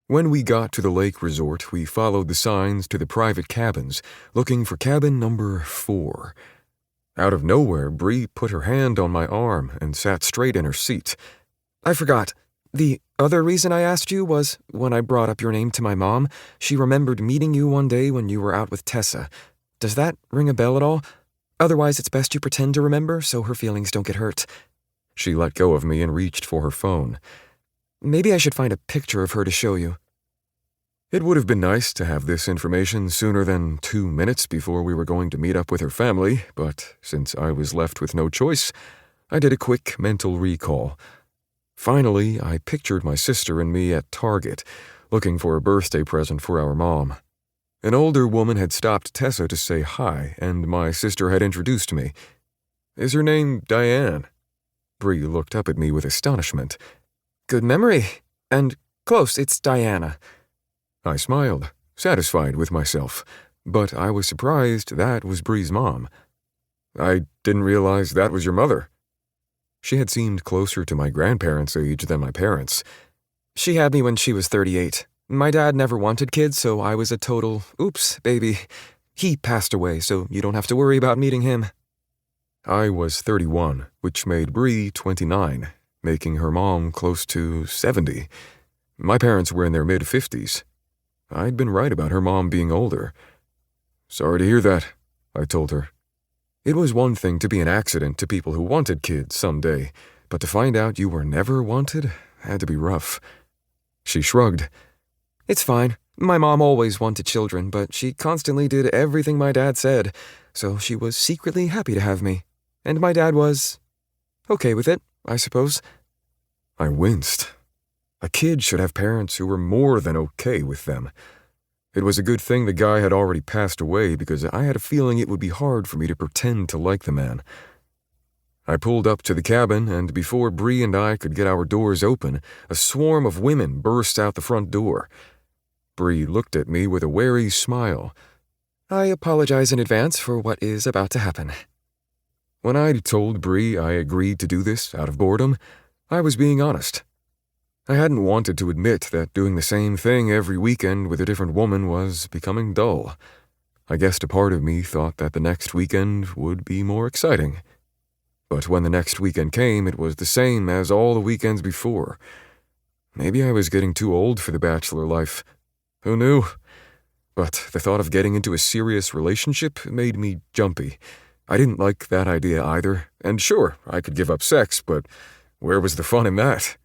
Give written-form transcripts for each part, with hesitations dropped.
When we got to the lake resort, we followed the signs to the private cabins, looking for cabin number 4. Out of nowhere, Bree put her hand on my arm and sat straight in her seat. I forgot. The other reason I asked you was when I brought up your name to my mom, she remembered meeting you one day when you were out with Tessa. Does that ring a bell at all? Otherwise, it's best you pretend to remember so her feelings don't get hurt. She let go of me and reached for her phone. Maybe I should find a picture of her to show you. It would have been nice to have this information sooner than 2 minutes before we were going to meet up with her family, but since I was left with no choice, I did a quick mental recall. Finally, I pictured my sister and me at Target, looking for a birthday present for our mom. An older woman had stopped Tessa to say hi, and my sister had introduced me. "Is her name Diane?" Bree looked up at me with astonishment. Good memory. And close, it's Diana. I smiled, satisfied with myself, but I was surprised that was Bree's mom. "I didn't realize that was your mother." She had seemed closer to my grandparents' age than my parents. She had me when she was 38. My dad never wanted kids, so I was a total, oops, baby. He passed away, so you don't have to worry about meeting him. I was 31, which made Bree 29, making her mom close to 70. My parents were in their mid-50s. I'd been right about her mom being older. "Sorry to hear that," I told her. It was one thing to be an accident to people who wanted kids someday, but to find out you were never wanted had to be rough. She shrugged. It's fine. My mom always wanted children, but she constantly did everything my dad said, so she was secretly happy to have me. And my dad was okay with it, I suppose. I winced. A kid should have parents who were more than okay with them. It was a good thing the guy had already passed away because I had a feeling it would be hard for me to pretend to like the man. I pulled up to the cabin, and before Bree and I could get our doors open, a swarm of women burst out the front door. Bree looked at me with a wary smile. I apologize in advance for what is about to happen. When I'd told Bree I agreed to do this out of boredom, I was being honest. I hadn't wanted to admit that doing the same thing every weekend with a different woman was becoming dull. I guessed a part of me thought that the next weekend would be more exciting. But when the next weekend came, it was the same as all the weekends before. Maybe I was getting too old for the bachelor life. Who knew? But the thought of getting into a serious relationship made me jumpy. I didn't like that idea either, and sure, I could give up sex, but where was the fun in that?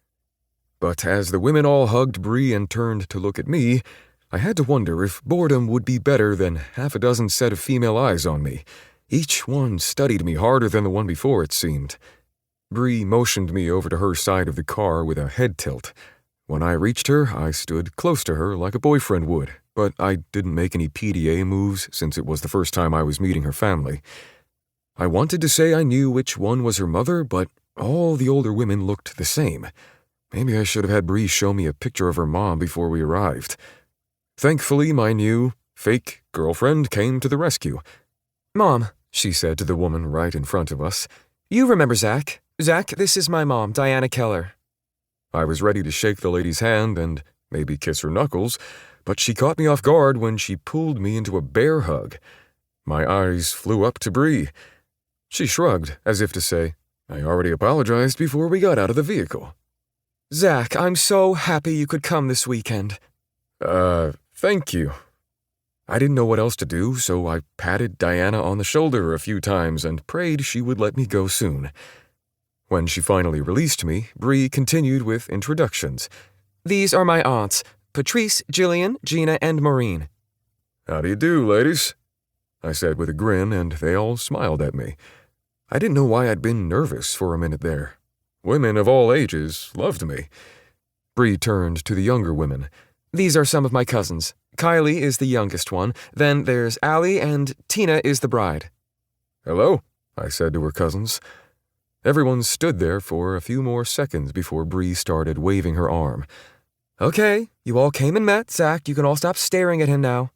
But as the women all hugged Bree and turned to look at me, I had to wonder if boredom would be better than half a dozen set of female eyes on me. Each one studied me harder than the one before, it seemed. Bree motioned me over to her side of the car with a head tilt. When I reached her, I stood close to her like a boyfriend would, but I didn't make any PDA moves since it was the first time I was meeting her family. I wanted to say I knew which one was her mother, but all the older women looked the same. Maybe I should have had Bree show me a picture of her mom before we arrived. Thankfully, my new, fake girlfriend came to the rescue. Mom, she said to the woman right in front of us. You remember Zach. Zach, this is my mom, Diana Keller. I was ready to shake the lady's hand and maybe kiss her knuckles, but she caught me off guard when she pulled me into a bear hug. My eyes flew up to Bree. She shrugged, as if to say, I already apologized before we got out of the vehicle. Zach, I'm so happy you could come this weekend. Thank you. I didn't know what else to do, so I patted Diana on the shoulder a few times and prayed she would let me go soon. When she finally released me, Bree continued with introductions. These are my aunts, Patrice, Jillian, Gina, and Maureen. How do you do, ladies? I said with a grin, and they all smiled at me. I didn't know why I'd been nervous for a minute there. Women of all ages loved me. Bree turned to the younger women. These are some of my cousins. Kylie is the youngest one, then there's Allie, and Tina is the bride. Hello, I said to her cousins. Everyone stood there for a few more seconds before Bree started waving her arm. Okay, you all came and met. Zach, you can all stop staring at him now.